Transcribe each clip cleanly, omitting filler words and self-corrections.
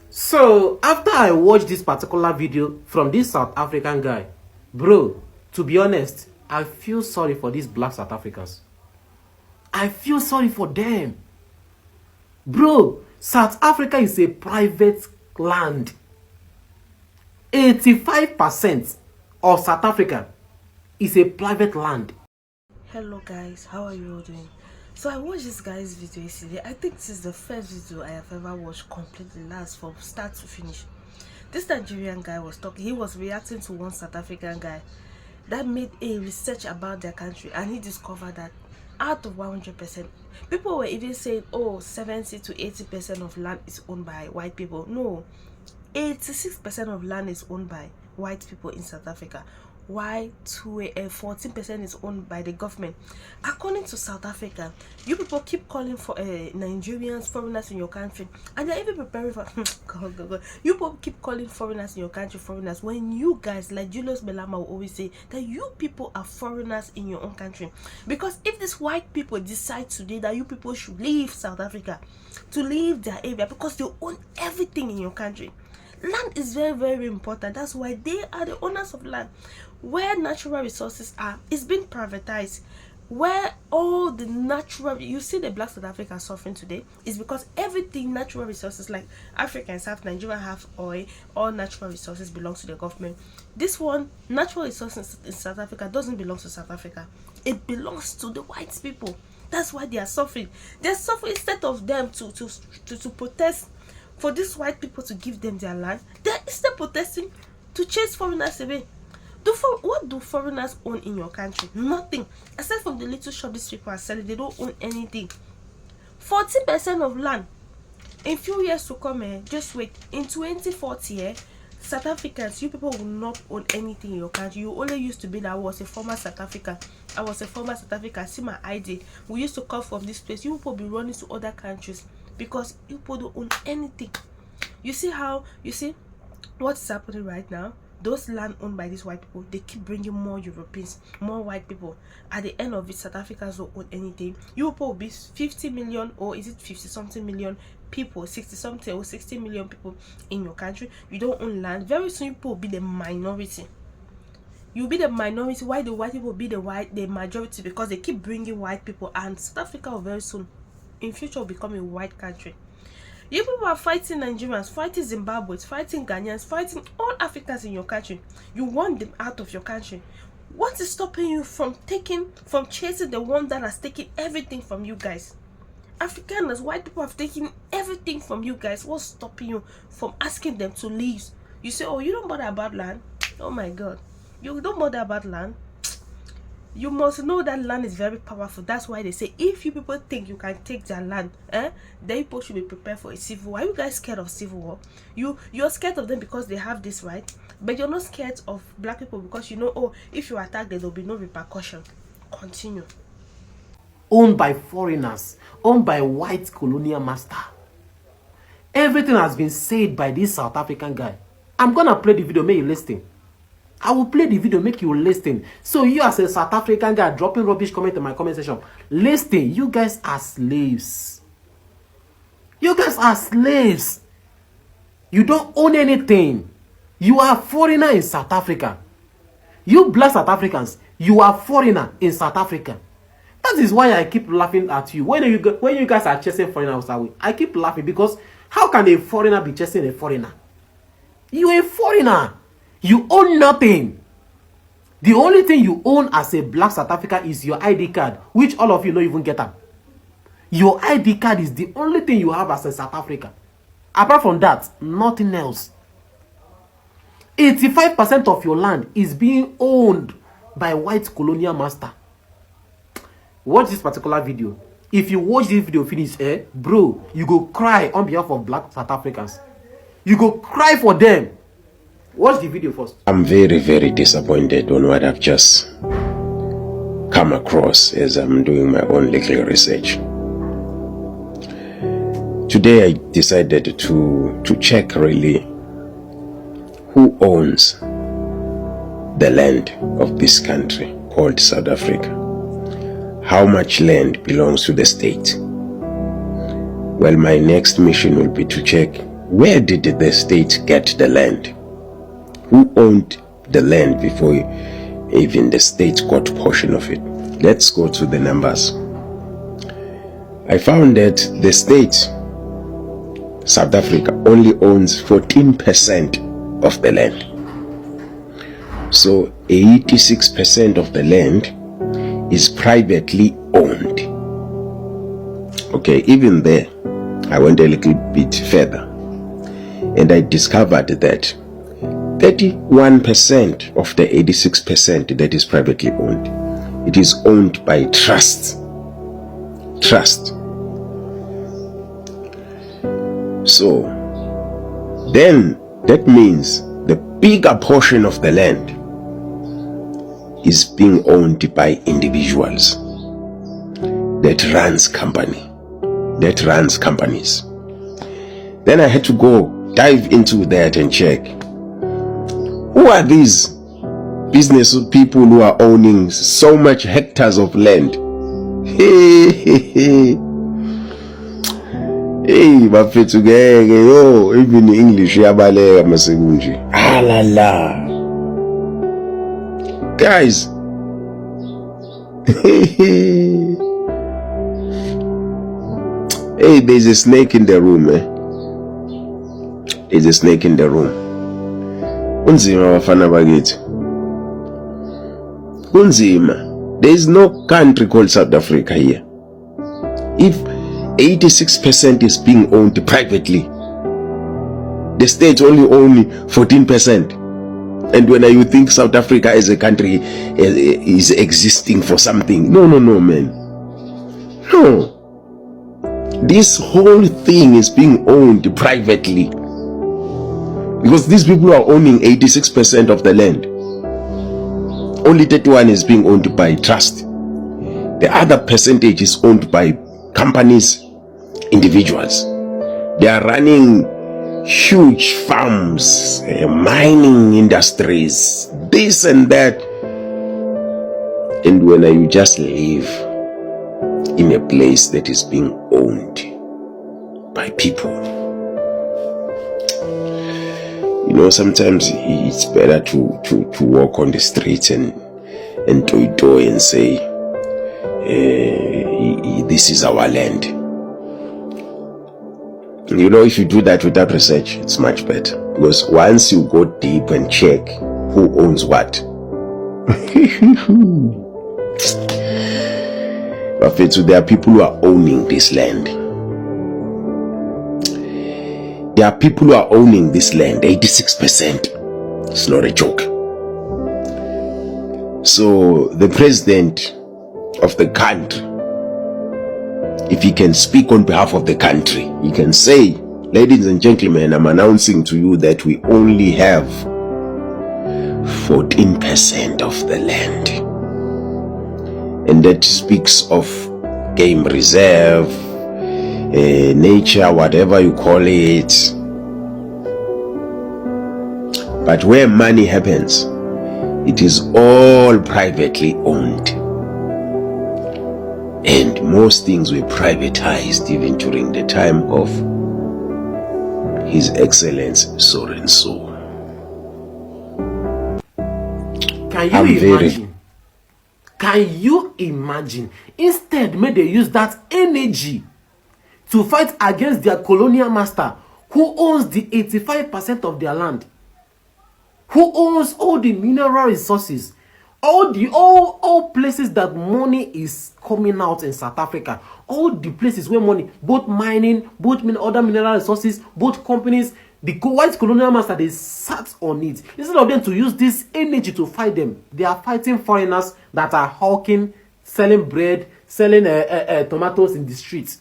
So after I watched this particular video from this South African guy, bro, to be honest, I feel sorry for these black South Africans. I feel sorry for them. Bro, South Africa is a private land. 85% of South Africa is a private land. Hello guys, how are you all doing? So I watched this guy's video yesterday. I think this is the first video I have ever watched completely last from start to finish. This Nigerian guy was talking, he was reacting to one South African guy that made a research about their country, and he discovered that out of 100%, people were even saying, oh, 70 to 80% of land is owned by white people. No, 86% of land is owned by white people in South Africa. Why 14% is owned by the government? According to South Africa, you people keep calling for Nigerians, foreigners in your country, and they're even preparing for God. You people keep calling foreigners in your country foreigners, when you guys, like Julius Belama will always say, that you people are foreigners in your own country. Because if these white people decide today that you people should leave South Africa, to leave their area, because they own everything in your country. Land is very, very important. That's why they are the owners of land. Where natural resources are, it's been privatized. Where all the natural, you see the black South Africa suffering today, is because everything natural resources, like Africans have, Nigeria have oil, all natural resources belongs to the government. This one, natural resources in South Africa doesn't belong to South Africa. It belongs to the white people. That's why they are suffering. They're suffering instead of them to protest for these white people to give them their land. They're still protesting to chase foreigners away. What do foreigners own in your country? Nothing. Aside from the little shop these people are selling, they don't own anything. 40% of land. In few years to come, just wait. In 2040, South Africans, you people will not own anything in your country. You only used to be that I was a former South African. I was a former South African. See my ID. We used to come from this place. You people be running to other countries because you people don't own anything. You see what's happening right now? Those land owned by these white people, they keep bringing more Europeans, more white people. At the end of it, South Africans don't own anything. You people will be 50 million, or is it 50 something million people, 60 something or 60 million people in your country. You don't own land. Very soon, people will be the minority. You'll be the minority. Why the white people will be the majority? Because they keep bringing white people, and South Africa will very soon, in future, will become a white country. You people are fighting Nigerians, fighting Zimbabweans, fighting Ghanaians, fighting all Africans in your country. You want them out of your country. What is stopping you from chasing the one that has taken everything from you guys? Afrikaners, white people have taken everything from you guys. What's stopping you from asking them to leave? You say, oh, you don't bother about land? Oh my God. You don't bother about land? You must know that land is very powerful. That's why they say, if you people think you can take their land, then people should be prepared for a civil war. Are you guys scared of civil war? You're scared of them because they have this right, but you're not scared of black people because you know, oh, if you attack them, there'll be no repercussion. Continue. Owned by foreigners, owned by white colonial master. Everything has been said by this South African guy. I'm gonna play the video, make you listen. I will play the video, make you listen. So you as a South African guy dropping rubbish comment in my comment section, listen, you guys are slaves. You guys are slaves. You don't own anything. You are a foreigner in South Africa. You black South Africans, you are foreigner in South Africa. That is why I keep laughing at you. When you guys are chasing foreigners away, I keep laughing because how can a foreigner be chasing a foreigner? You are a foreigner. You own nothing. The only thing you own as a black South Africa is your ID card, which all of you don't even get up. Your ID card is the only thing you have as a South Africa. Apart from that, nothing else. 85% of your land is being owned by white colonial master. Watch this particular video. If you watch this video finish, bro, you go cry on behalf of black South Africans. You go cry for them. Watch the video first. I'm very, very disappointed on what I've just come across as I'm doing my own legal research. Today I decided to check really who owns the land of this country called South Africa. How much land belongs to the state? Well, my next mission will be to check where did the state get the land? Who owned the land before even the state got a portion of it? Let's go to the numbers. I found that the state, South Africa, only owns 14% of the land. So 86% of the land is privately owned. Okay, even there, I went a little bit further and I discovered that 31% of the 86% that is privately owned, it is owned by trusts. So then that means the bigger portion of the land is being owned by individuals that runs companies. Then I had to go dive into that and check, who are these business people who are owning so much hectares of land? Hey, bafethu ngeke yo, even English yabaleka masekunje. La. Guys. Hey, there's a snake in the room, There's a snake in the room. Unzima bafana bakithi. Unzima. There is no country called South Africa here. If 86% is being owned privately, the states only own 14%. And when you think South Africa as a country is existing for something, no, man. No. This whole thing is being owned privately. Because these people are owning 86% of the land. Only 31% is being owned by trust. The other percentage is owned by companies, individuals. They are running huge farms, mining industries, this and that. And when you just live in a place that is being owned by people, you know, sometimes it's better to walk on the streets and toy and say, this is our land. You know, if you do that without research, it's much better. Because once you go deep and check who owns what, there are people who are owning this land. There are people who are owning this land, 86%. It's not a joke. So the president of the country, if he can speak on behalf of the country, he can say, ladies and gentlemen, I'm announcing to you that we only have 14% of the land. And that speaks of game reserve, nature, whatever you call it. But where money happens, it is all privately owned. And most things were privatized even during the time of His Excellence So. Can you imagine? Instead, may they use that energy to fight against their colonial master, who owns the 85% of their land, who owns all the mineral resources, all places that money is coming out in South Africa, all the places where money, both mining, both other mineral resources, both companies, the white colonial master, they sat on it. Instead of them to use this energy to fight them, they are fighting foreigners that are hawking, selling bread, selling tomatoes in the streets.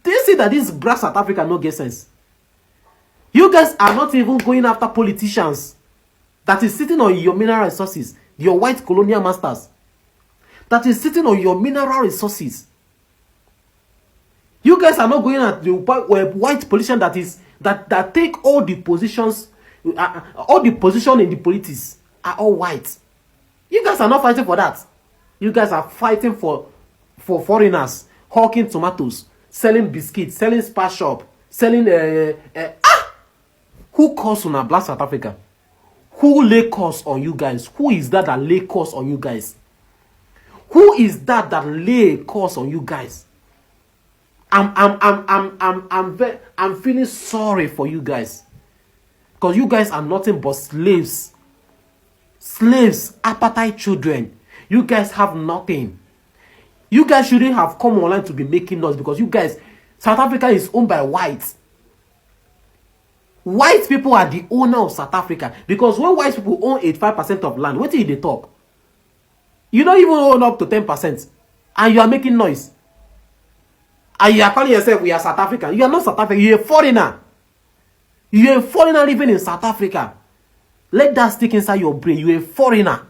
Do you see that this brass South Africa no get sense? You guys are not even going after politicians that is sitting on your mineral resources, your white colonial masters, that is sitting on your mineral resources. You guys are not going at the white politician that take all the positions, all the position in the politics are all white. You guys are not fighting for that. You guys are fighting for foreigners, hawking tomatoes, selling biscuits, selling spa shop, selling who calls on a black South Africa? Who lay curse on you guys? Who is that lay curse on you guys? Who is that lay curse on you guys? I'm feeling sorry for you guys, because you guys are nothing but slaves, appetite children. You guys have nothing. You guys shouldn't have come online to be making noise, because you guys, South Africa is owned by whites. White people are the owner of South Africa, because when white people own 85% of land, what did they talk? You don't even own up to 10%, and you are making noise. And you are calling yourself, we are South African. You are not South African, you are a foreigner. You are a foreigner living in South Africa. Let that stick inside your brain. You are a foreigner.